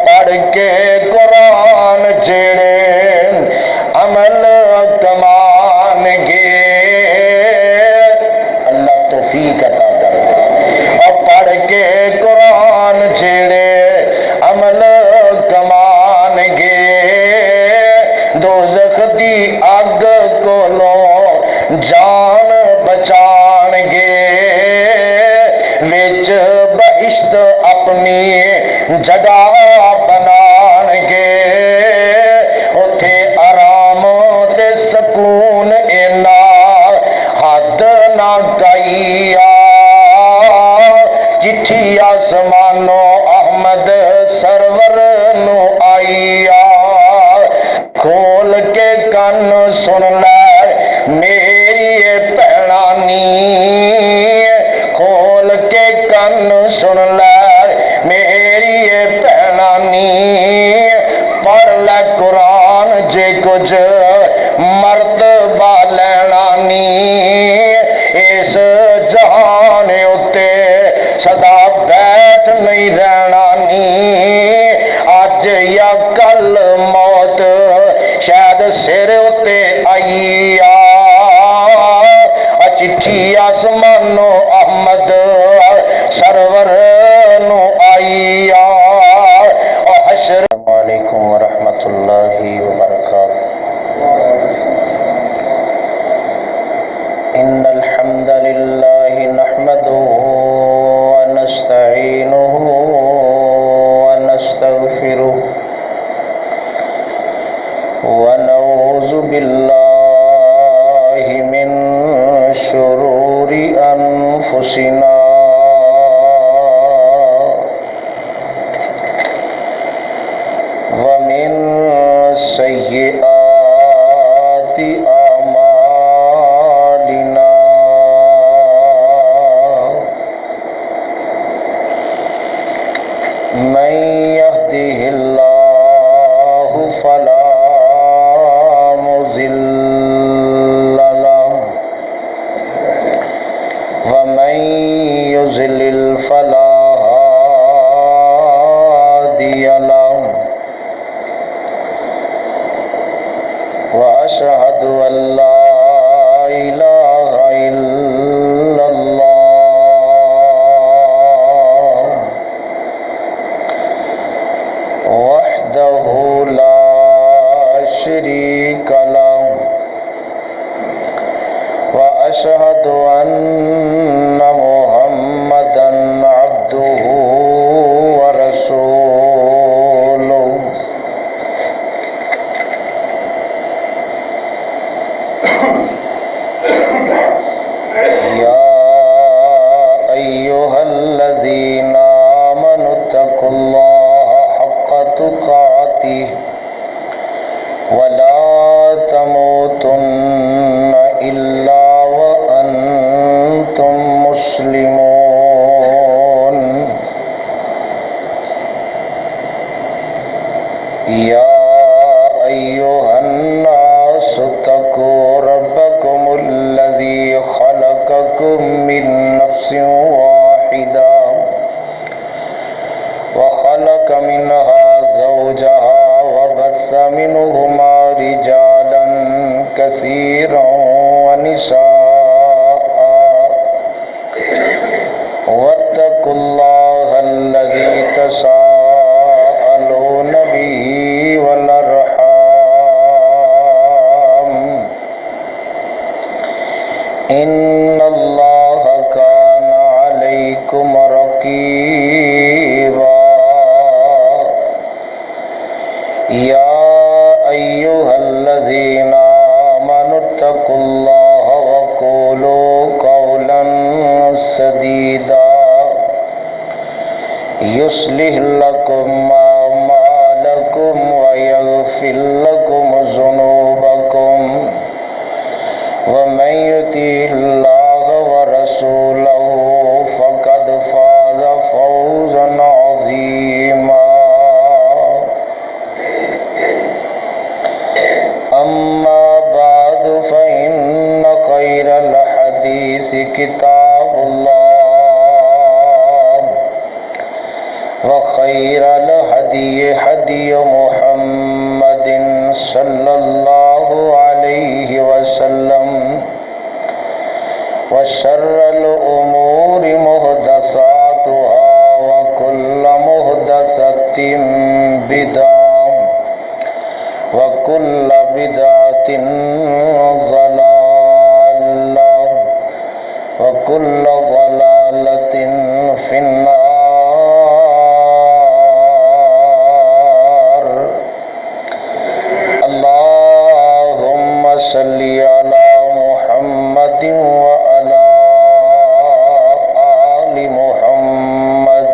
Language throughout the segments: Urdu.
پڑھ کے قرآن جڑے عمل کمان گے، اللہ توفیق عطا کر دے۔ اور پڑھ کے قرآن جڑے عمل کمان گے، دوزخ دی اگ کولوں جان بچان گے، وچ بہشت اپنی جگہ بنان گے، اتھے آرام تے سکون اینا حد نہ کئیا، چٹھی آسمانوں احمد سرور نو آئیا، کھول کے کن سن لے میری بھینانی، کھول کے کن سن لے میری بھینانی، پڑھ لے قرآن جے کچھ مرتبہ لینانی، اس جہان اتے صدا بیٹھ نہیں رہنا نی، آج یا کل موت شاید سر اتے آئی چٹھی آسمانو احمد سرور نو آئی حشر۔ السلام علیکم ورحمۃ اللہ وبرکاتہ۔ ان الحمد للہ نحمدہ ونستعینہ ونستغفرہ ونعوذ باللہ من شرور انفسنا ومن سیئات اعمالنا، من يهده الله فلا مضل له ومن يضلل فلا هادي له، وأشهد أن لا إله إلا الله وحده لا شريك له، وأشهد أن محمدا عبده ورسوله۔ يا أيها الذين آمنوا اتقوا الله حق تقاته ولا تموتن إلا وأنتم مسلمون۔ يا أيها الناس اتقوا ربكم الذي خلقكم من نفس واحدة وخلق منها زوجها وبث منهما رجالا كثيرا ونساء، واتقوا الله الذي تساءلون به والأرحام، إن الله كان عليكم رقيبا۔ يا أيها الذين آمنوا اتقوا الله وقولوا قولا سديدا يصلح لكم أعمالكم ويغفر لكم ذنوبكم، ومن يطع الله ورسوله فقد فاز فوزا عظيما۔ أما بعد فإن خير الحديث كتاب الله، وخير الهدي الهدي هدي محمد صلى الله عليه وسلم وشر الأمور محدثاتها وكل محدثة بدعة وكل بدعة ضلالة وكل ضلالة في النار. اللهم صل على محمد وعلى آل محمد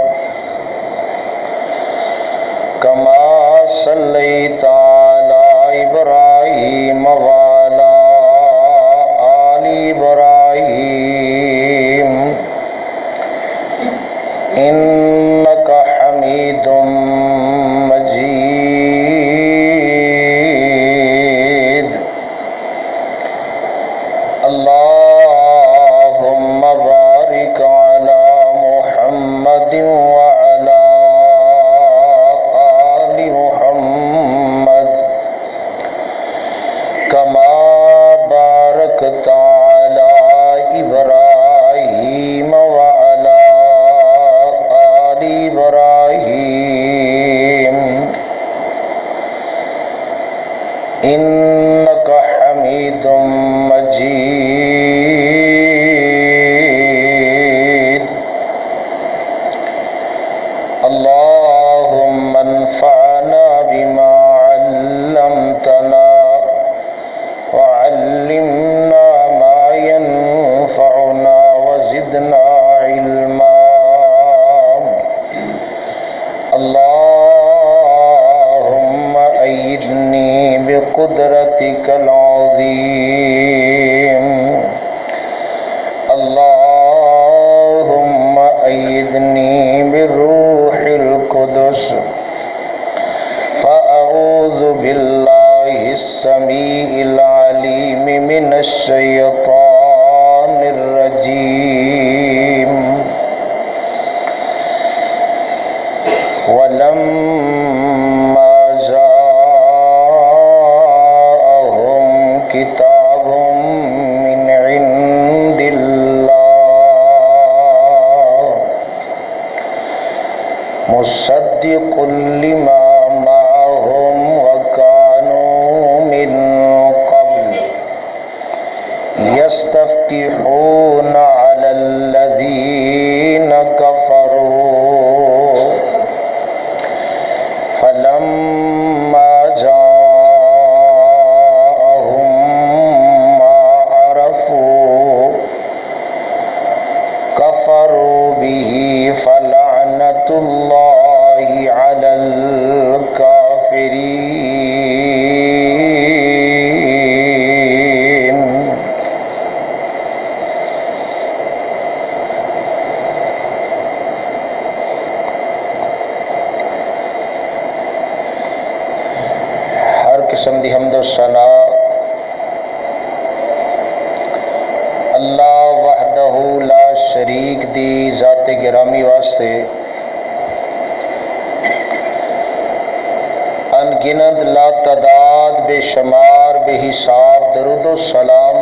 كما صليت على إبراهيم وعلى آل إبراهيم إنك حميد مجيد. اللهم بارك على محمد وعلى آل محمد كما باركت على إبراهيم وعلى آل إبراهيم إنك حميد مجيد. اللهم انفعنا بما علمتنا وعلمنا ما ينفعنا وزدنا علما. اللهم أيدني بقدرتك العظيم. اللهم أيدني بالروح القدس. فأعوذ بالله السميع العليم من الشيطان الرجيم. ولما جاءهم كتاب من عند الله مصدق لما معهم وكانوا من قبل يستفتحون على الذين كفروا فلما جاءهم ما عرفوا كفروا به فلعنة الله على الكافرين. ہر قسم دی حمد و ثنا اللہ وحدہ لا شریک دی ذات گرامی واسطے ان گنت لا تعداد بے شمار بے حساب درود و سلام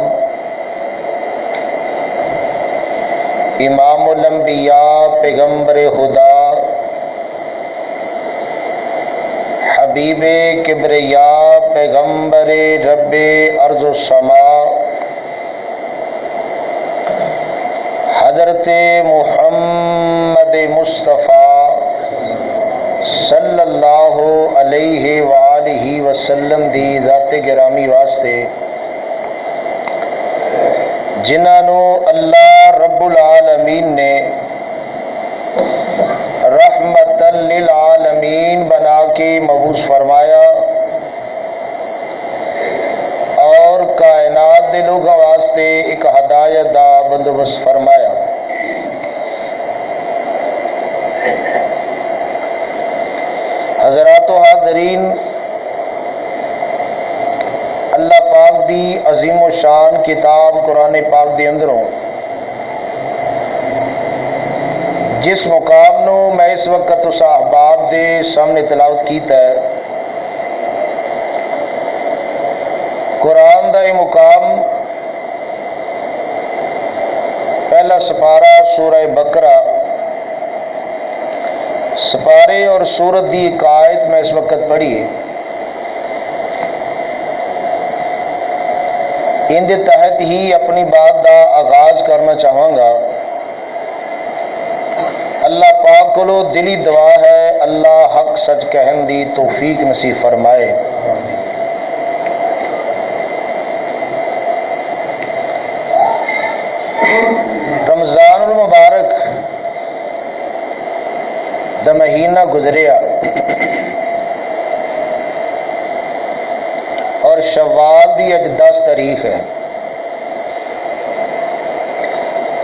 امام الانبیاء پیغمبر خدا حبیب کبریا پیغمبر رب ارض و سما حضرت محمد مصطفیٰ صلی اللہ علیہ وآلہ وسلم دی ذات گرامی واسطے جنہوں اللہ رب العالمین نے رحمت للعالمین بنا کے مبعوث فرمایا اور کائنات دے لوگوں واسطے ایک ہدایت دا بندوبست فرمایا. حضرات و حاضرین، اللہ پاک دی عظیم و شان کتاب قرآن پاک دے اندروں جس مقام نو میں اس وقت اس احباب آپ دے سامنے تلاوت کیتا ہے۔ قرآن دا یہ مقام پہلا سپارہ سورہ بقرہ، سپارے اور سورت دی ایک آیت میں اس وقت پڑھی ہے، ان دے تحت ہی اپنی بات دا آغاز کرنا چاہوں گا۔ اللہ پاک کو دلی دعا ہے اللہ حق سچ کہن دی توفیق نصیب فرمائے۔ رمضان المبارک دا مہینہ گزریا اور شوال دی اج 10 تاریخ ہے،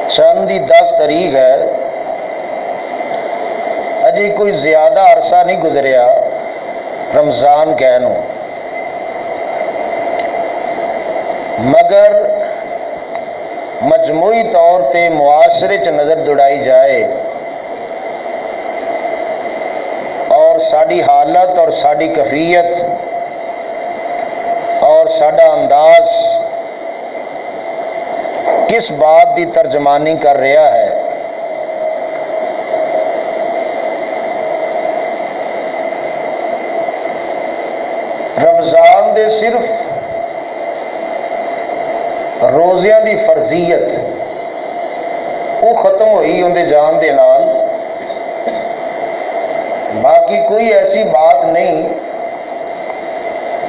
چند دی 10 تاریخ ہے، اجی کوئی زیادہ عرصہ نہیں گزریا رمضان کہنوں، مگر مجموعی طور تے معاشرے چ نظر دوڑائی جائے اور ساڈی حالت اور ساڈی کیفیت اور ساڈا انداز کس بات دی ترجمانی کر رہا ہے، رمضان دے صرف روزیاں دی فرضیت وہ ختم ہوئی اندے جان دے نال، باقی کوئی ایسی بات نہیں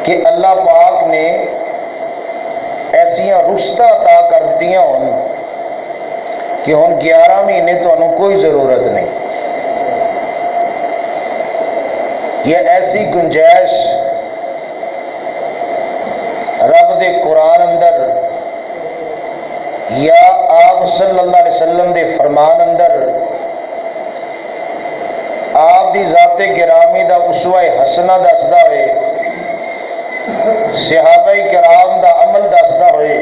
کہ اللہ پاک نے ایسیاں رخصتاں عطا کر دیتیاں ہون کہ ہن 11 مہینے تانوں کوئی ضرورت نہیں، یہ ایسی گنجائش رب دے قرآن اندر یا آپ صلی اللہ علیہ وسلم دے فرمان اندر آپ دی ذات گرامی دا اسوہ حسنہ دسدا ہوئے، صحابہ کرام دا عمل دسدا ہوئے،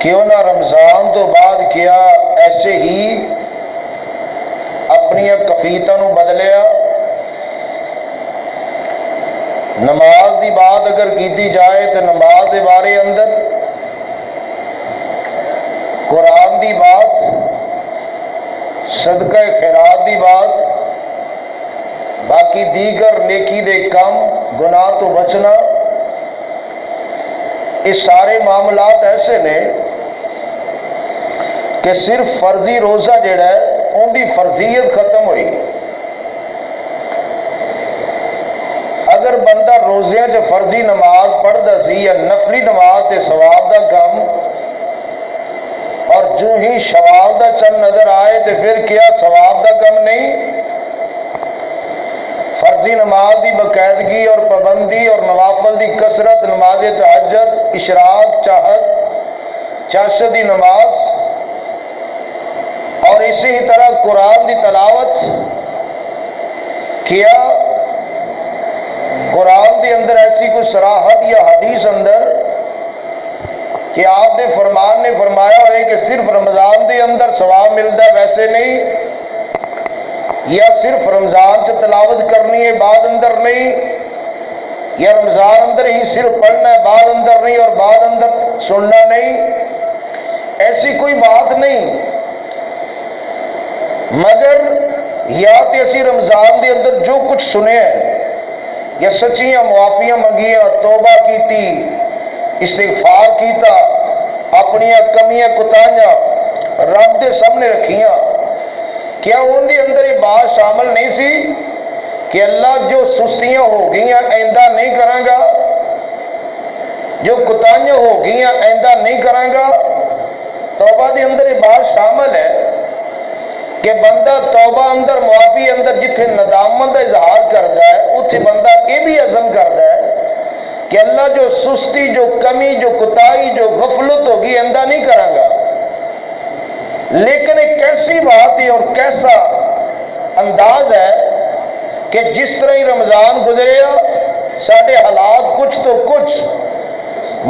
کیوں نہ رمضان تو بعد کیا ایسے ہی اپنی کفیتاں نو بدلیا۔ نماز دی بات اگر کیتی جائے تو نماز دے بارے اندر، قرآن دی بات، صدقہ خیرات دی بات، باقی دیگر نیکی دے کم، گناہ تو بچنا، اس سارے معاملات ایسے نے کہ صرف فرضی روزہ جڑا ہے ان دی فرضیت ختم ہوئی۔ اگر بندہ روزیاں چ فرضی نماز پڑھدا سی یا نفلی نماز تے ثواب دا کم، اور جو ہی شوال دا چند نظر آئے تو پھر کیا ثواب دا کم نہیں؟ فرضی نماز دی باقاعدگی اور پابندی اور نوافل دی کثرت، نماز تہجد، اشراق، چاہت، چاشت دی نماز، اور اسی ہی طرح قرآن دی تلاوت، کیا قرآن دے اندر ایسی کوئی صراحت یا حدیث اندر کہ آپ دے فرمان نے فرمایا ہے کہ صرف رمضان دے اندر ثواب ملتا ہے؟ ویسے نہیں، یا صرف رمضان چ تلاوت کرنی ہے بعد اندر نہیں، یا رمضان اندر ہی صرف پڑھنا ہے بعد اندر نہیں، اور بعد اندر سننا نہیں، ایسی کوئی بات نہیں، مگر یا تے اسی رمضان دے اندر جو کچھ سنے ہیں یا سچیاں معافیاں منگیاں، توبہ کیتی، استغفار کیتا، اپنی کمیاں کوتاہیاں رب دے سامنے رکھیاں، کیا ان دے اندر یہ بات شامل نہیں سی کہ اللہ جو سستیاں ہو گئیاں آئندہ نہیں کراں گا، جو کوتاہیاں ہو گئیاں آئندہ نہیں کراں گا؟ توبہ دے اندر یہ بات شامل ہے کہ بندہ توبہ اندر، معافی اندر جتھے ندامت کا اظہار کرتا ہے اتھے بندہ یہ بھی عزم کرتا ہے کہ اللہ جو سستی، جو کمی، جو کوتاہی، جو غفلت ہوگی آئندہ نہیں کراں گا۔ لیکن ایک کیسی بات ہے اور کیسا انداز ہے کہ جس طرح ہی رمضان گزریا ساڑھے حالات کچھ تو کچھ،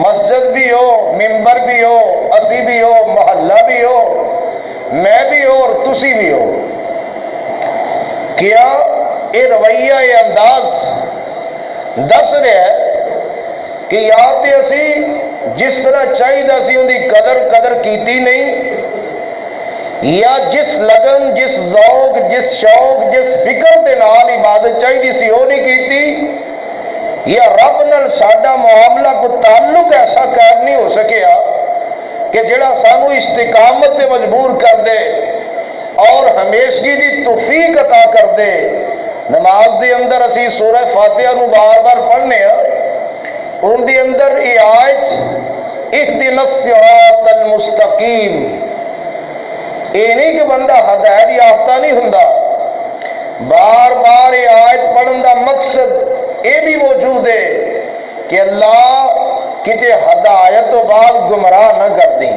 مسجد بھی ہو، ممبر بھی ہو، اسی بھی ہو، محلہ بھی ہو، میں بھی ہو اور تسی بھی ہو، کیا یہ رویہ یہ انداز دس رہا ہے کہ یا تے اسی جس طرح چاہیے سی ان کی قدر کیتی نہیں، یا جس لگن جس ذوق جس شوق جس فکر دے نال عبادت چاہیے سی وہ نہیں کیتی، یا رب نال ساڈا معاملہ کو تعلق ایسا قائم نہیں ہو سکیا کہ جڑا سانو استقامت تے مجبور کر دے اور ہمیشگی دی توفیق عطا کر دے۔ نماز دے اندر اسی سورہ فاتحہ نو بار بار پڑھنے ہیں، ان دی اندر یہ آیت اہدنا الصراط المستقیم، یہ نہیں کہ بندہ ہدایت یافتہ نہیں ہوندا، بار بار یہ آیت پڑھن دا مقصد یہ بھی موجود ہے کہ اللہ کتے ہدایت تو بعد گمراہ نہ کر دیں،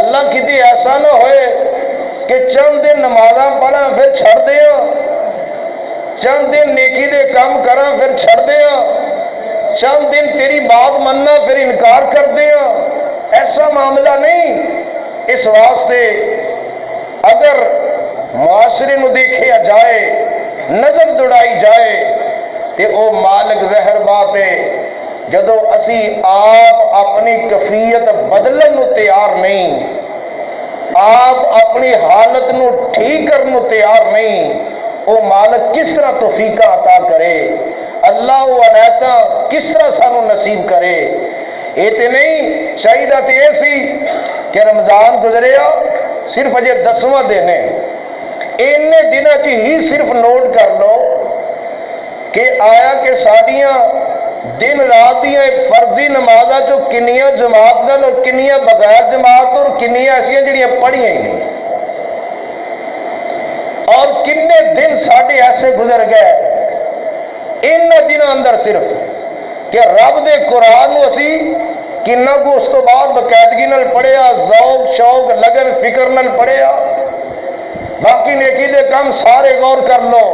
اللہ کتے ایسا نہ ہوئے کہ چند دن نمازاں پڑھاں پھر چھڑ دیاں، چند دن نیکی دے کام کراں پھر چھڑ دیاں، چند دن تیری بات مننا پھر انکار کر دیاں، ایسا معاملہ نہیں۔ اس واسطے اگر معاشرے نو دیکھیا جائے، نظر دوڑائی جائے تے او مالک زہر بات ہے، جدو اسی آپ اپنی کفیت بدلن نو تیار نہیں، آپ اپنی حالت نو ٹھیک کرنو تیار نہیں، او مالک کس طرح توفیق عطا کرے، اللہ وہ عنایتاں کس طرح سانو نصیب کرے۔ یہ تے نہیں چاہیے تے یہ سی کہ رمضان گزریا صرف اجے 10واں دن ہے، اینے دنوں چ ہی صرف نوٹ کر لو کہ آیا کہ ساڈیاں دن رات دیاں فرضی نمازاں چو کنیاں جماعت نال اور کنیاں بغیر جماعت اور کنیاں ایسیاں جڑیاں پڑھیاں ہی نہیں، اور کنے دن ساڈے ایسے گزر گئے ان دنوں اندر صرف کہ رب دے قرآن نو اسی کنہ کو اس تو بعد باقاعدگی نال پڑھیا، ذوق شوق لگن فکر نال پڑھیا، باقی نیکی دے کام سارے غور کر لو۔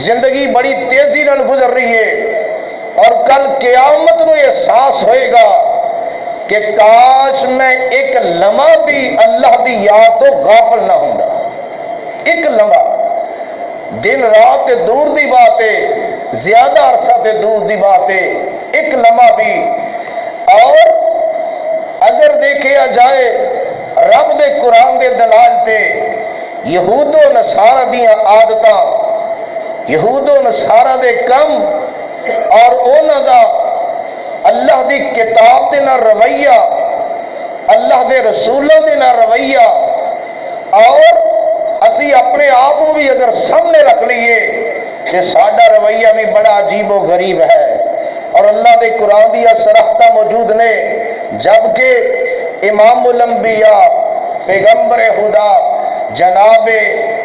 زندگی بڑی تیزی نال گزر رہی ہے، اور کل قیامت نو احساس ہوئے گا کہ کاش میں ایک لمحہ بھی اللہ دی یاد تو غافل نہ ہوندا، ایک لمحہ، دن رات تے دور دی بات ہے، زیادہ عرصہ تے دور دی بات ہے، ایک لمحہ بھی۔ اور اگر دیکھیا جائے رب دے قرآن دے دلال تے یہود و نصارہ دیاں عادتاں، یہود و نصارہ دے کم اور اونا دا اللہ دی کتاب دے نہ رویہ، اللہ دے رسولوں دے نہ رویہ، اور اسی اپنے آپ کو بھی اگر سامنے رکھ لیے کہ ساڈا رویہ بھی بڑا عجیب و غریب ہے، اور اللہ دے قرآن دیا صراحتہ موجود نے، جبکہ امام الانبیاء پیغمبر خدا جناب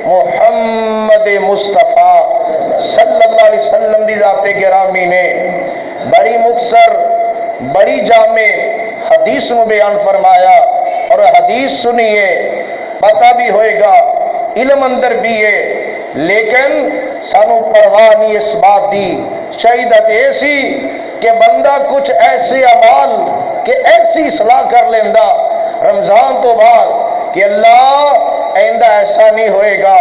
محمد مصطفیٰ صلی اللہ علیہ وسلم دی ذات گرامی نے بڑی مختصر بڑی جامع حدیث میں بیان فرمایا، اور حدیث سنیے پتہ بھی ہوئے گا، علم اندر بھی ہے، لیکن سانو پرواہ نہیں اس بات دی، شہیدت ایسی کہ بندہ کچھ ایسے اعمال کہ ایسی اصلاح کر لیندہ رمضان تو بعد کہ اللہ آئندہ ایسا نہیں ہوئے گا،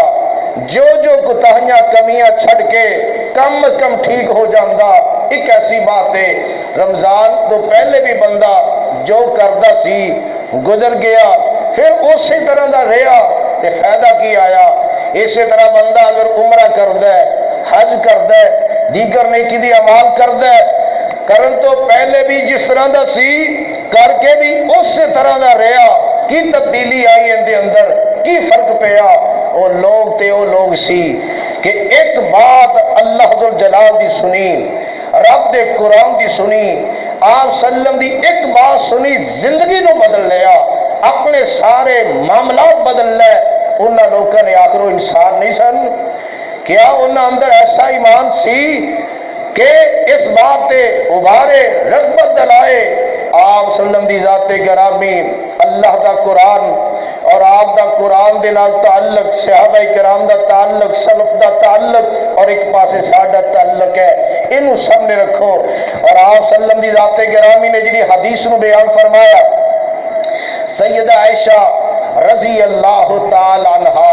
جو کوتاہیاں کمیاں چھڑ کے کم از کم ٹھیک ہو جاندہ۔ ایک ایسی بات ہے رمضان تو پہلے بھی بندہ جو کردہ سی گزر گیا، پھر اسی طرح دا رہا تے فائدہ کی آیا۔ اسی طرح بندہ اگر عمرہ کردہ ہے، حج کردہ ہے، دیگر نیکی دی اعمال کردہ ہے، کرن تو پہلے بھی جس طرح دا سی کر کے بھی اس طرح دا رہا، کی تبدیلی آئی اندے اندر، کی فرق پیا، وہ لوگ تے وہ لوگ سی کہ ایک بات اللہ ذوالجلال دی سنی، رب دے قرآن دی سنی، آپ سلم دی ایک بات سنی، زندگی نو بدل لیا، اپنے سارے معاملات بدل لے۔ انہاں لوگوں نے آخر وہ انسان نہیں سن، کیا انہاں اندر ایسا ایمان سی کہ اس بات تے ابھارے رغبت دلائے آپ سلم دی ذات گرامی، اللہ دا قرآن اور آپ دا قرآن دے نال تعلق، صحابہ کرام دا تعلق، سلف دا تعلق، اور ایک پاسے ساڈا تعلق ہے، انہوں سامنے رکھو۔ اور آپ سلم دی ذات گرامی نے جڑی حدیث میں بیان فرمایا، سیدہ عائشہ رضی اللہ تعالی عنہا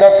10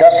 10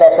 10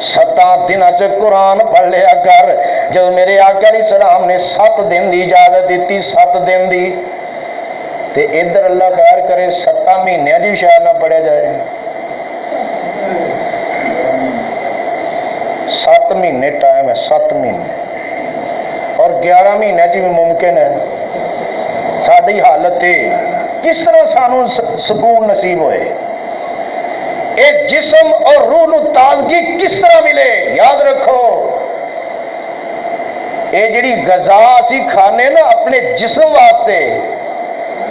7 دنوں چ قرآن پڑھ لیا کر۔ جب میرے آقا علیہ السلام نے 7 دن دی اجازت دیتی، 7 دن دی، تے ادھر اللہ خیر کرے 7 مہینے جی شاید نہ پڑھیا جائے۔ 7 مہینے ٹائم ہے، 7 مہینے، اور 11 مہینے جی بھی ممکن ہے۔ ساری حالت کس طرح سانو سکون نصیب ہوئے، ایک جسم اور روح نو تازگی کس طرح ملے؟ یاد رکھو یہ جڑی غذا اسی کھانے نا اپنے جسم واسطے،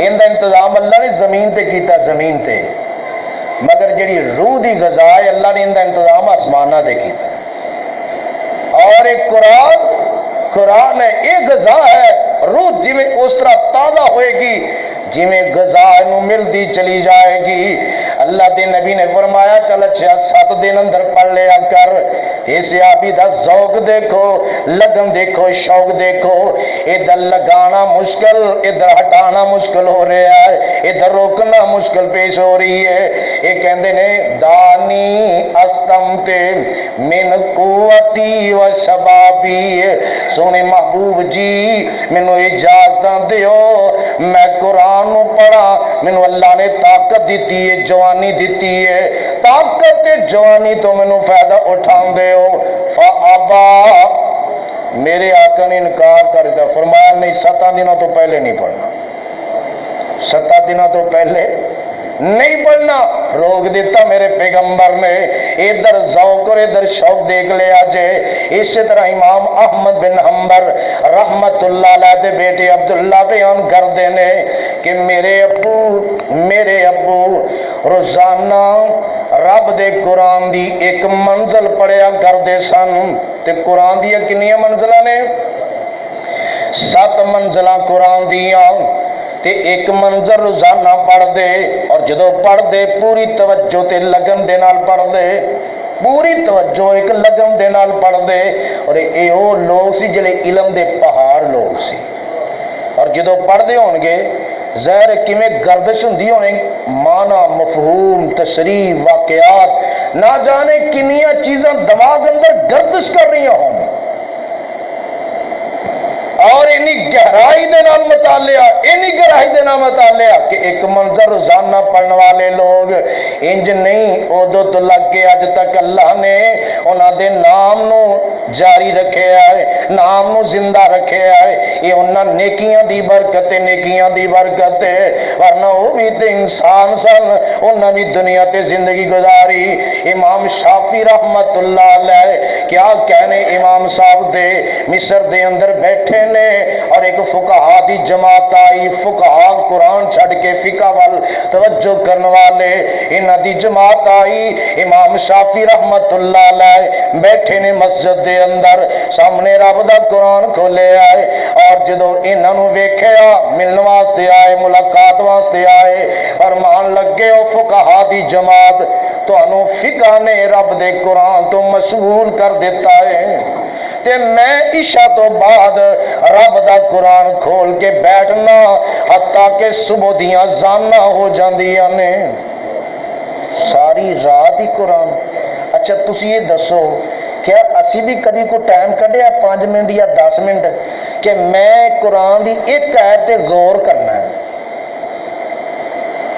ان دا انتظام اللہ نے زمین تے کیتا، زمین تے، مگر جڑی روح دی غذا ہے اللہ نے ان دا انتظام آسمانہ تے کیتا۔ اور ایک قرآن ہے، یہ غذا ہے، روح جی میں اس طرح تازہ ہوئے گی جی میں غذا نو ملتی چلی جائے گی۔ اللہ دے نبی نے فرمایا چل اچھا 7 دن اندر پڑھ لیا کر۔ اس آبی دا ذوق دیکھو، لگن دیکھو، شوق دیکھو، ادھر لگانا مشکل، ادھر ہٹانا مشکل ہو رہا ہے، ادھر روکنا مشکل پیش ہو رہی ہے۔ یہ کہندے نے دانی استمتے من قوتی و شبابی، سونے محبوب جی مینو اجازت دیو میں قرآن نو پڑھا، مینو اللہ نے طاقت دیتی ہے، جوانی دیتی ہے، طاقت جوانی تو مینو فائدہ اٹھان دے ہو۔ فابا، میرے آقا نے انکار کر دیا، فرمایا نہیں 7 دنوں تو پہلے نہیں پڑھنا، 7 دنوں تو پہلے نہیں پڑھنا، روک دیتا میرے پیغمبر نے۔ ادھر ذوق اور ادھر شوق دیکھ لیا جے۔ اسی طرح امام احمد بن حنبل رحمت اللہ علیہ دے بیٹے عبداللہ بیان کر دینے کہ میرے ابو روزانہ رب دے قرآن دی ایک منزل پڑھیا کر دے سن۔ تے قرآن دی کنیاں منزلہ نے؟ 7 منزلہ قرآن دیاں، تے ایک منظر روزانہ پڑھ دے، اور جدو پڑھ دے پوری توجہ تے لگن دے نال پڑھ دے، پوری توجہ ایک لگن دے نال پڑھ دے۔ اور اے او لوگ سی جلے علم دے پہاڑ لوگ سی، اور جدو پڑھ دے ہون گے ظاہر کیویں گردش ہوندی ہونے، معنی، مفہوم، تشریح، واقعات، نہ جانے کنیاں چیزاں دماغ اندر گردش کر رہی ہوں، اور انی گہرائی دے نال مطالعہ کہ ایک منظر روزانہ پڑھنے والے لوگ انج نہیں، ادو تو لگ کے اج تک اللہ نے انہاں دے نام نو جاری رکھے ہے، نام نو زندہ رکھے ہے۔ یہ انہاں نیکیاں دی برکت ہے، نیکیاں دی برکت ہے، ورنہ وہ بھی تے انسان سن، انہاں بھی دنیا تے زندگی گزاری۔ امام شافعی رحمت اللہ علیہ کیا کہنے امام صاحب دے، مصر دے اندر بیٹھے نے، اور ایک فقہا دی جماعت آئی، فقہا قرآن چھڑ کے فقہ وال توجہ کرنے والے، انہاں دی جماعت آئی، امام شافعی رحمت اللہ علیہ بیٹھے نے مسجد دے اندر، سامنے رب دا قرآن کھولے آئے، اور جدو انہاں نو ویکھیا ملن واسطے آئے، ملاقات واسطے آئے، فرمان لگے او فقہا دی جماعت تانوں فقہ نے رب دے قرآن تو مشغول کر دیتا ہے، تے میں عشاء تو بعد رب دا قرآن کھول کے بیٹھنا حتیٰ کہ صبح دیاں زانہ ہو جاندیاں نے، ساری رات ہی قرآن۔ اچھا تسی یہ دسو کیا اسی بھی کدی کو ٹائم کڈیا 5 منٹ یا 10 منٹ کہ میں قرآن دی ایک آیت تے غور کرنا ہے،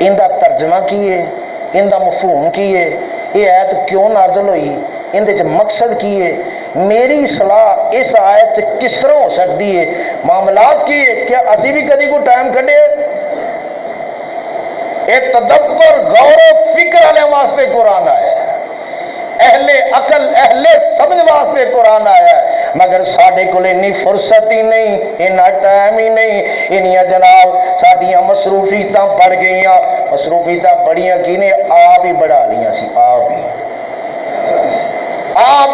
ان دا ترجمہ کی ہے، ان دا مفہوم کی ہے، یہ آیت کیوں نازل ہوئی، ان دے مقصد کی ہے، میری اصلاح اس آیت کس طرح ہو سکتی ہے، معاملات کی ہے، کیا اسی بھی کدی کو ٹائم کڈے؟ ایک تدبر غور و فکر والے واسطے قرآن آیا ہے، اہل عقل اہل سمجھ واسطے قرآن آیا ہے، مگر ساڈے کول اتنی فرصت ہی نہیں، اتنا ٹائم ہی نہیں، انیاں جناب ساڈیاں مصروفیتاں بڑھ گئیاں، مصروفیتاں بڑیاں کی نے آپ ہی بڑھا لیاں سی، آپ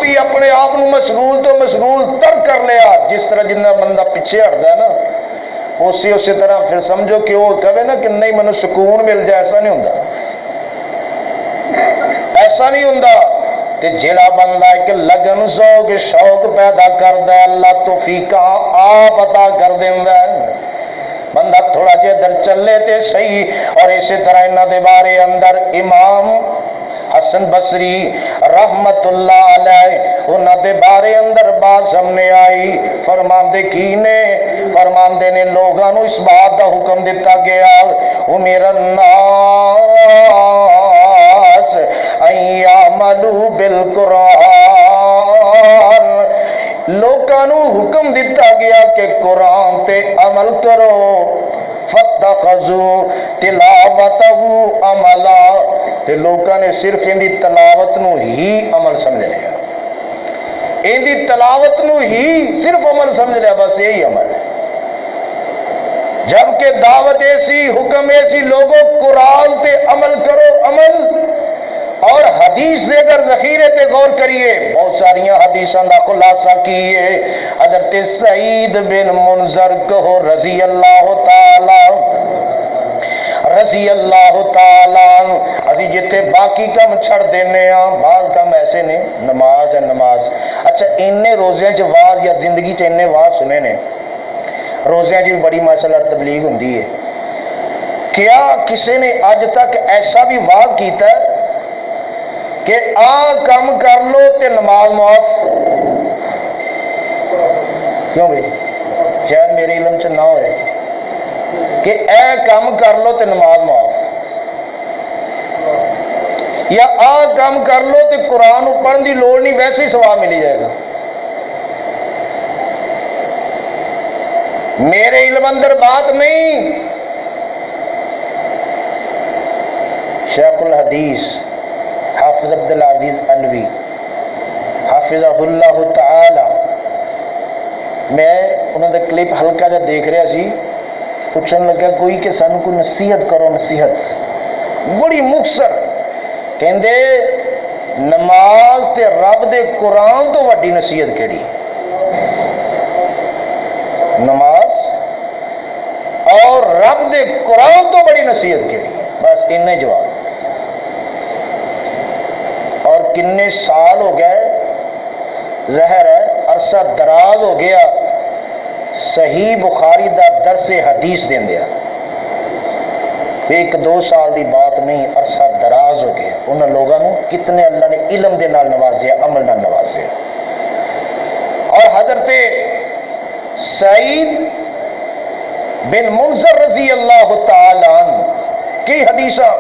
ہی اپنے آپ نو مشغول تو مشغول تر کر لیا، جس طرح جنہ بندہ پیچھے ہٹدا ہے نا اسی طرح پھر سمجھو کہ وہ کہے نا کہ نہیں مجھے سکون مل جائے، ایسا نہیں ہوندا، ایسا نہیں ہوندا۔ تے جیڑا بندہ ایک لگن ذوق شوق پیدا کردا ہے اللہ توفیقاں آپ عطا کر دیندا ہے، بندہ تھوڑا جے در چلے تے صحیح۔ اور اسی طرح انہاں دے بارے اندر امام حسن بصری رحمت اللہ علیہ انہاں دے بارے اندر بات سامنے آئی، فرماندے کی نے؟ فرماندے نے لوگاں نو اس بات دا حکم دیتا گیا امیر الناس ان یعملوا بالقرآن، لوگاں نو حکم دیتا گیا کہ قرآن تے عمل کرو، فاتخذوا تلاوتہ عملا، تے لوگاں نے صرف ان دی تلاوت نو ہی عمل سمجھ لیا، ان دی تلاوت نو ہی صرف عمل سمجھ لیا، بس یہی عمل ہے، جبکہ دعوت ایسی، حکم ایسی، لوگوں قرآن تے عمل کرو، عمل اور حدیث دے اگر ذخیرے تے غور کریے بہت ساریاں حدیثاں دا خلاصہ کیے حضرت سعید بن منذر کہو رضی اللہ تعالی اسی جتے باقی کم چھڑ دینے ہاں، بعض کم ایسے نے، نماز ہے نماز، اچھا انہیں روزے چ واز یا زندگی چ انہیں واز سنے نے، روزے چ بھی بڑی ماشاءاللہ تبلیغ ہوندی ہے، کیا کسی نے اج تک ایسا بھی واز کیتا ہے کہ آ کم کر لو تے نماز معاف؟ کیوں بھئی؟ شاید میرے علم چ نہ ہوئے کہ اے کم کر لو تے نماز معاف، یا آ کم کر لو تے قرآن پڑھن دی لوڑ نہیں ویسے ہی ثواب ملی جائے گا۔ میرے علم اندر بات نہیں، شیخ الحدیث حافظ عبدالعزیز علوی حافظہ اللہ تعالی، میں انہوں نے کلپ ہلکا جا دیکھ رہا سی، پوچھن لگا کوئی کہ سانو کوئی نصیحت کرو، نصیحت بڑی مختصر، کہندے نماز تے رب دے قرآن تو وڈی نصیحت کیڑی؟ نماز اور رب دے قرآن تو بڑی نصیحت کیڑی؟ بس انہیں جواب۔ اور کنے سال ہو گئے، ظاہر ہے عرصہ دراز ہو گیا صحیح بخاری دا درس حدیث دین دیا، ایک دو سال دی بات نہیں، عرصہ دراز ہو گیا، انہاں لوگاں نو کتنے اللہ نے علم دے نال نوازیا، عمل نال نوازیا۔ اور حضرت سعید بن منذر رضی اللہ تعالی عنہ کی حدیثہ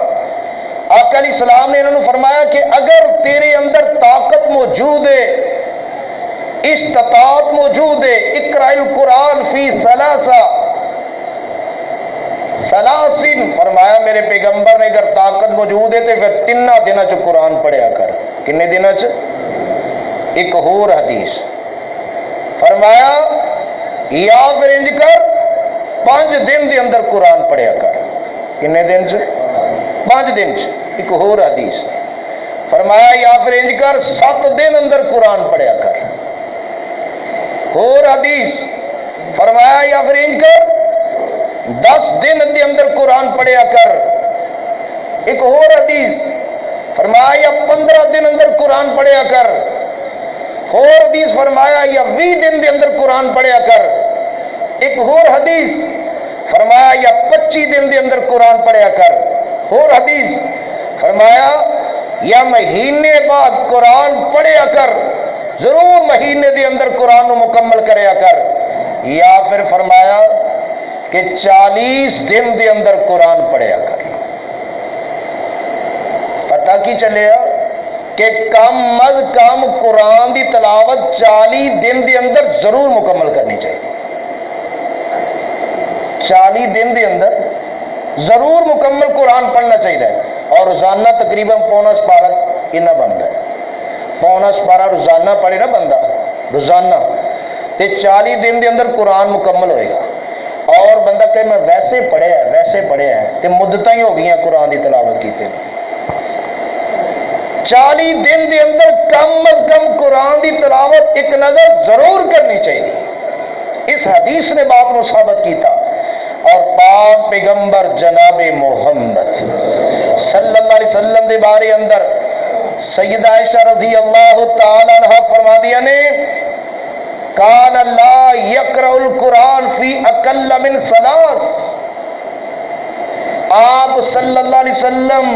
آقا علیہ السلام نے انہوں نے فرمایا کہ اگر تیرے اندر طاقت موجود ہے، استطاعت موجود ہے، اقرأ القرآن فی ثلاثین، فرمایا میرے پیغمبر نے اگر طاقت موجود ہے تو پھر 3 دنوں چ قرآن پڑھیا کر۔ کنے دنوں چ؟ ایک اور حدیث فرمایا یا پھر انج کر 5 دن دے اندر قرآن پڑھیا کر۔ کنے دن چ؟ 5 دن چ۔ ایک اور حدیث فرمایا یا پھر انج کر 7 دن اندر قرآن پڑھیا کر۔ اور حدیث فرمایا یا پھر انج کر 10 دن دے اندر قرآن پڑھیا کر۔ ایک اور حدیث فرمایا یا 15 دن اندر قرآن پڑھیا کر۔ اور حدیث فرمایا یا 20 دن دے اندر قرآن پڑھیا کر۔ ایک اور حدیث فرمایا یا 25 دن دے اندر قرآن پڑھیا کر۔ اور حدیث فرمایا یا مہینے بعد قرآن پڑھیا کر، ضرور مہینے دے اندر قرآن کو مکمل کریا کر۔ یا پھر فرمایا کہ 40 دن دے اندر قرآن پڑھیا کر۔ پتہ کی چلیا کہ کم از کم قرآن دی تلاوت 40 دن دے اندر ضرور مکمل کرنی چاہیے، 40 دن دے اندر ضرور مکمل قرآن پڑھنا چاہیے، اور روزانہ تقریباً 1.25 سپارہ انہا بندہ ہے، 1.25 سپارہ روزانہ پڑھے نا بندہ روزانہ، تے 40 دن دے اندر قرآن مکمل ہوئے گا۔ اور بندہ کہ میں ویسے پڑھے ہیں تے مدتیں ہی ہو گئی ہیں قرآن دی تلاوت کیتے، 40 دن دے اندر کم از کم قرآن دی تلاوت ایک نظر ضرور کرنی چاہیے۔ اس حدیث نے بات کو ثابت کیتا، اور پاک پیغمبر جناب محمد صلی اللہ علیہ وسلم دے بارے اندر سیدہ عائشہ رضی اللہ تعالی عنہ فرما دیا نے کان لا یقرأ القرآن فی اقل من 3، آپ صلی اللہ علیہ وسلم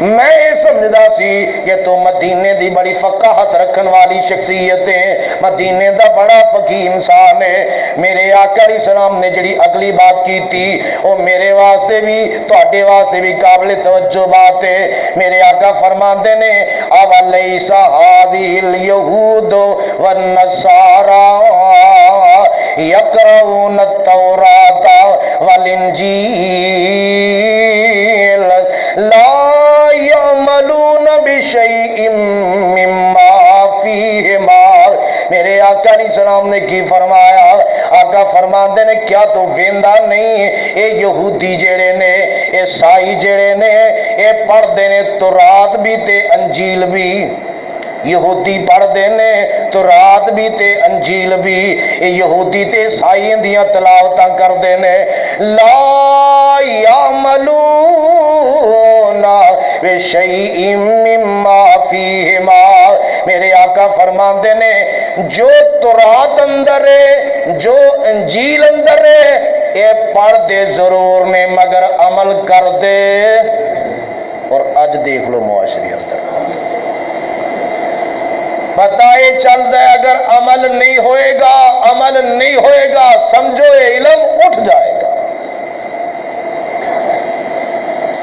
میں یہ سمجھدا سی کہ تو مدینے دی بڑی فقاہت رکھن والی شخصیت ہے، مدینے دا بڑا فقیہ انسان ہے۔ میرے آقا علیہ السلام نے جڑی اگلی بات کی تھی وہ میرے واسطے بھی تواڈے واسطے بھی قابل توجہ بات ہے۔ میرے آقا فرماندے نے اولیس ہذہ الیہود والنصارى یقرؤون التوراۃ والانجیل لا یعملون بشیء مما فیہما۔ میرے آقا علیہ السلام نے کی فرمایا؟ آقا فرماندے نے کیا تو ویندا نہیں اے یہودی جڑے نے، عیسائی جڑے نے، اے پڑھ دے نے تورات بھی تے انجیل بھی۔ یہودی پڑھ دینے تورات بھی تے انجیل بھی، یہودی تے عیسائی دیاں تلاوتاں کر دینے، لا یعملون بشیء مما فیہما۔ میرے آقا فرماندے نے جو تورات اندر ہے، جو انجیل اندر ہے، اے پڑھ دے ضرور نے مگر عمل کر دے۔ اور اج دیکھ لو معاشرے اندر پتہ یہ چلتا ہے اگر عمل نہیں ہوئے گا، عمل نہیں ہوئے گا سمجھو یہ علم اٹھ جائے گا،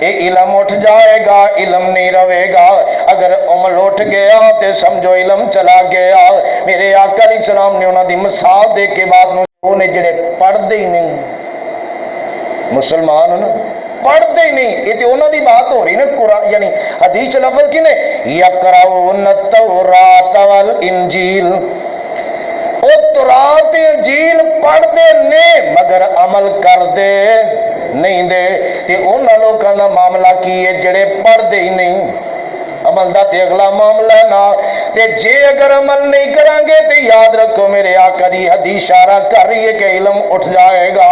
یہ علم اٹھ جائے گا، علم نہیں رہے گا۔ اگر عمل اٹھ گیا تو سمجھو علم چلا گیا۔ میرے آقا علیہ السلام نے انہوں دی مثال دے کے بعد انہیں جڑے پڑھ دے ہی نہیں، مسلمان نا پڑھتے ہی نہیں، یہ تو انہوں دی بات ہو رہی نا قرآن یعنی حدیث لفظ کی نے یقرؤون التوراۃ والانجیل، او تورات انجیل پڑھ دے نے مگر عمل کر دے نہیں دے۔ تے انہاں لوکاں دا معاملہ کی ہے جڑے پڑھ دے ہی نہیں، عمل دا تے اگلا معاملہ نا۔ تے جے اگر عمل نہیں کریں گے تے یاد رکھو میرے آقا دی حدیث اشارہ کر رہی ہے کہ علم اٹھ جائے گا۔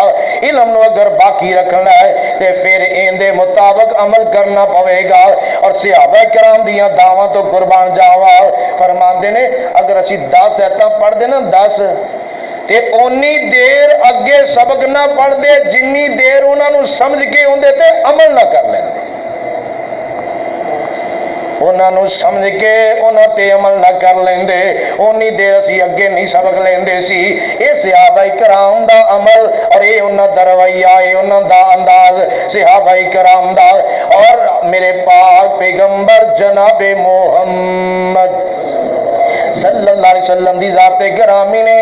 علم نو اگر باقی رکھنا ہے تے پھر این دے مطابق عمل کرنا پوے گا۔ اور صحابہ کرام دیاں دعواں تو قربان جاوا فرماندے نے اگر اسی 10 ایتاں پڑھ دے نا 10 تے اونی دیر اگے سبق نہ پڑھ دے جنی دیر انہاں نو سمجھ کے ہوندے تے عمل نہ کر لیندے، انہاں نو سمجھ کے انہاں تے عمل نہ کر لیندے، اونی دیر اسی اگے نہیں سبق لیندے سی۔ اے صحابہ کرام دا عمل اور اے انہاں دا رویہ، اے انہاں دا انداز صحابہ کرام دا۔ اور میرے پاک پیغمبر جناب محمد صلی اللہ علیہ وسلم دی ذات گرامی نے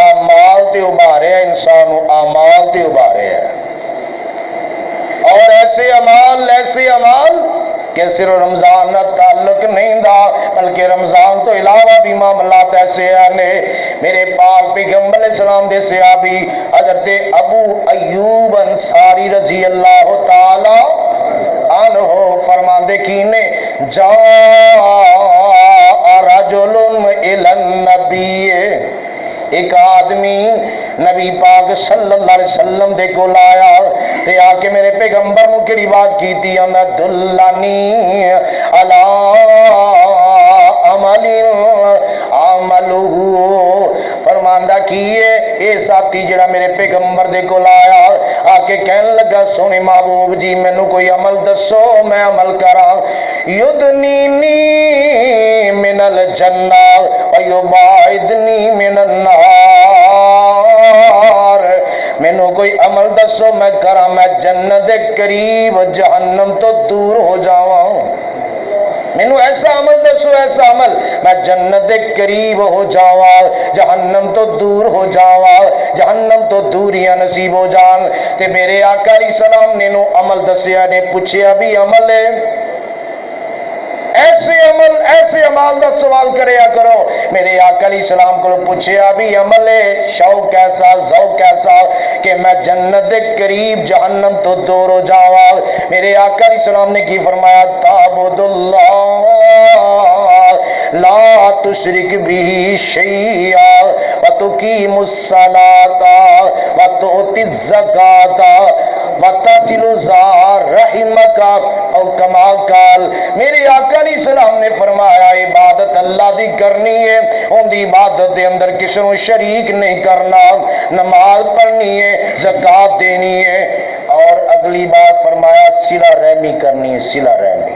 اعمال تے ابھارے ہیں، انسانوں اعمال تے ابھارے ہیں، اور ایسے اعمال کہ صرف رمضان نہ تعلق نہیں دا بلکہ رمضان تو علاوہ بھی معاملات ایسے ہیں۔ میرے پاک پیغمبر علیہ السلام دے صحابی حضرت ابو ایوب انصاری رضی اللہ تعالی عنہ فرماندے کینے جاء رجل الی النبی، ایک آدمی نبی پاک صلی اللہ علیہ وسلم دے کو لایا تے آ کے میرے پیغمبر نو کیڑی بات کیتی آندا دلانی علی عمل عملہ، فرماندا کیے اے ساتھی جڑا میرے پیغمبر دے کو لایا آ کے کہن لگا سونے محبوب جی مینوں کوئی عمل دسو میں عمل کراں، یدنینی من الجنہ ویبعدنی من النار، مینوں کوئی عمل دسو میں کراں میں جنت دے قریب جہنم تو دور ہو جاواں، مینوں ایسا عمل دسو ایسا عمل میں جنت دے قریب ہو جاواں جہنم تو دور ہو جاواں، جہنم تو دوریاں نصیب ہو جان۔ تے میرے آقا علیہ السلام نے نو عمل دسیا نے پوچھیا بھی عمل ہے ایسے عمل دا سوال کریا کرو۔ میرے آقا علیہ السلام کو پوچھیا بھی عمل ہے شوق کیسا ذوق کیسا کہ میں جنت دے قریب جہنم تو دور ہو جاواں۔ میرے آقا علیہ السلام نے کی فرمایا تعبد اللہ لا تشرک به شیئا وتقیم الصلاۃ وتؤتی الزکاۃ وتصل رحمک او کما قال۔ میرے آقا علیہ السلام نے فرمایا عبادت اللہ دی کرنی ہے، ان دی عبادت دے اندر کسی نوں شریک نہیں کرنا، نماز پڑھنی ہے، زکوٰۃ دینی ہے، اور اگلی بات فرمایا صلہ رحمی کرنی ہے، صلہ رحمی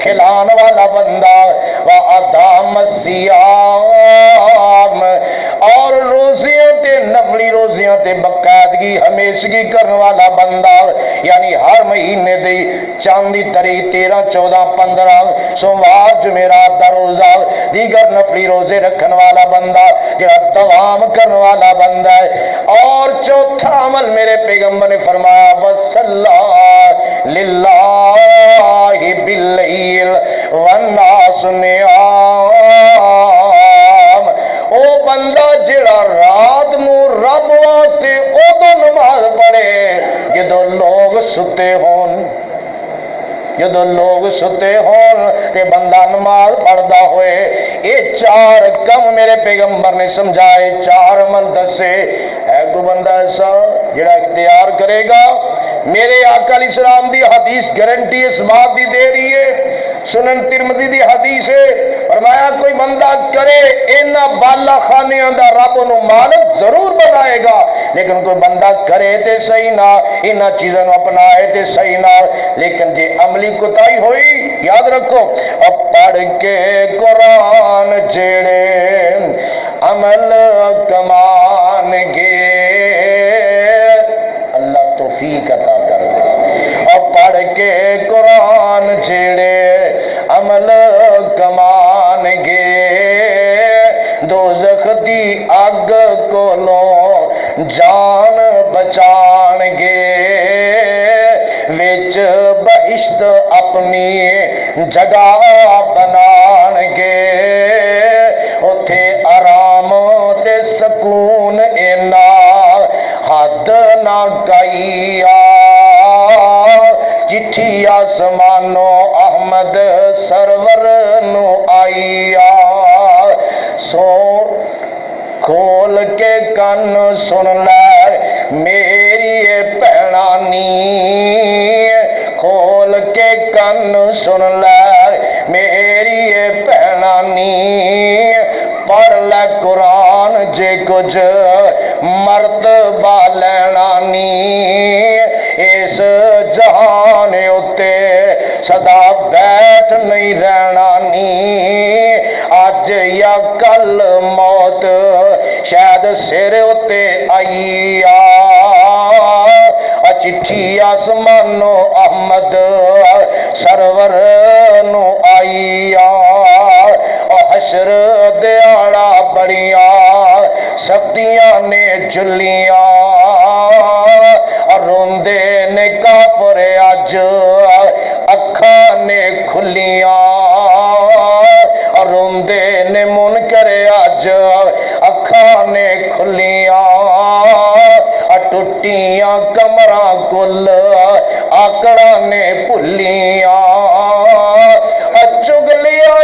کھلانے والا بندہ، وَأَدَامَ الصِّيَامَ، اور روزیاں تے نفلی روزیاں تے باقاعدگی ہمیشگی کرنے والا بندہ، یعنی ہر مہینے دی چاندی تاریخ 13 14 15 سوموار جمعرات دا روزہ، دیگر نفلی روزے رکھن والا بندہ جڑا دوام کرنے والا بندہ ہے۔ اور چوتھا عمل میرے پیغمبر نے فرمایا وَصَلَّى لِلَّهِ بِاللَّيْلِ وَالنَّاسُ نِيَامٌ، او بندہ جڑا رات نو رب واسطے ادو نماز پڑھے جدو لوگ ستے ہون، جدو لوگ ستے ہون تے بندہ نماز پڑھدا ہوئے۔ یہ چار کم میرے پیغمبر نے سمجھائے، چار عمل دسے۔ ہے کوئی بندہ ایسا جڑا اختیار کرے گا؟ میرے آقا علیہ السلام دی حدیث گارنٹی اس بات دی دے رہی ہے، سنن ترمذی دی حدیث ہے، فرمایا کوئی بندہ کرے اینا بالا خانیاں دا رب انہوں مالک ضرور بنائے گا، لیکن کوئی بندہ کرے تے صحیح نہ، اینا چیزوں اپنائے تے صحیح نہ، لیکن جے عملی کوتاہی ہوئی یاد رکھو، اب پڑھ کے قرآن جڑے عمل کمان گے، اللہ توفیق عطا کر دے، اور پڑھ کے قرآن جڑے عمل کمان گے، دوزخ دی اگ کولوں جان بچان گے، وچ بہشت اپنی جگہ بنان گے، اتھے آرام تے سکون اینا حد نہ کئیا، چٹھی آسمانو احمد سرور نو آئیا، سو کھول کے کن سن لے میری بھینانی، کھول کے کن سن لے میری بھینانی، پڑھ لے قرآن جے کچھ مرتبہ لینا نی، اس جہان اتے صدا بیٹھ نہیں رہنا نی، آج یا کل موت شاید سر اتے آئی آ، چٹھی آسمانو احمد سرور نو آئی آ، حشر دیاڑا بڑیاں سختیاں نے جلیاں، روندے نے کافر اج اکھاں نے کھلیاں، روندے نے منکر اج اکھاں نے کھلیاں، ٹٹیاں کمراں کل آکڑاں نے بھلیاں، چگلیاں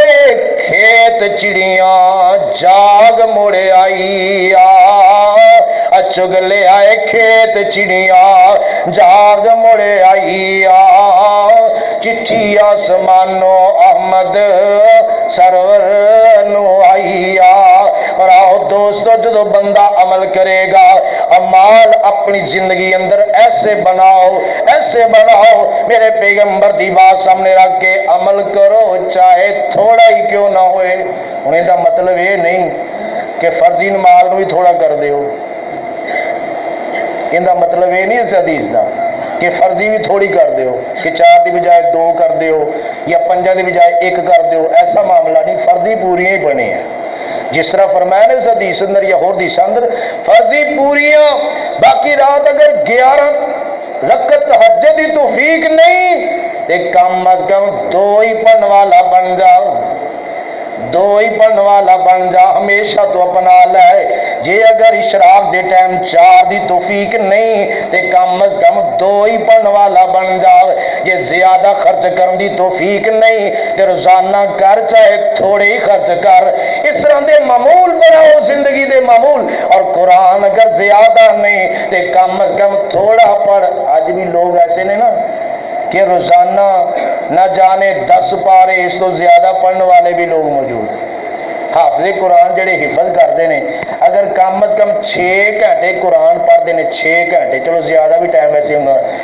کھیت چڑیاں جاگ مڑے آئی آ، چگلے آئے کھیت چڑیاں جاگ مڑے آئی آ، چٹھی آسمانو احمد سرور نو آئی آ۔ اور آؤ دوستو جدو بندہ عمل کرے گا، عمال اپنی زندگی اندر ایسے بناؤ، ایسے بناؤ، میرے پیغمبر دی بات سامنے رکھ کے عمل کرو چاہے تھوڑا ہی کیوں نہ ہوئے۔ انہیں دا مطلب یہ نہیں کہ فرضی نماز نو ہی تھوڑا کر دیو، ان دا مطلب یہ نہیں اس حدیث دا کہ فرضی بھی تھوڑی کر دیو، کہ 4 دی بجائے 2 کر دیو یا 5 دی بجائے 1 کر دیو، ایسا معاملہ نہیں، فرضی پوریاں ہی بنے ہیں، جس طرح فرمایا نے اس حدیث اندر یا اور حدیث اندر فرضی پوریاں، باقی رات اگر 11 رکعت تہجد دی توفیق نہیں تے کم از کم 2 ہی پڑھنے والا بن جاؤ، 2 ہی پڑھنے والا بن جا، ہمیشہ تو اپنا لے، جے اگر اشراق دے ٹائم 4 دی توفیق نہیں تے کم از کم 2 ہی پڑھنے والا بن جا، جے زیادہ خرچ کرن دی توفیق نہیں تے روزانہ کر چاہے تھوڑے ہی خرچ کر، اس طرح دے معمول بناؤ زندگی دے معمول، اور قرآن اگر زیادہ نہیں تے کم از کم تھوڑا پڑھ۔ آج بھی لوگ ایسے نے نا کہ روزانہ نہ جانے 10 پارے اس تو زیادہ پڑھنے والے بھی لوگ موجود ہیں۔ حافظ قرآن جڑے حفظ کرتے ہیں اگر کم از کم 6 گھنٹے قرآن پڑھتے ہیں، 6 گھنٹے، چلو زیادہ بھی ٹائم ویسے ہوگا،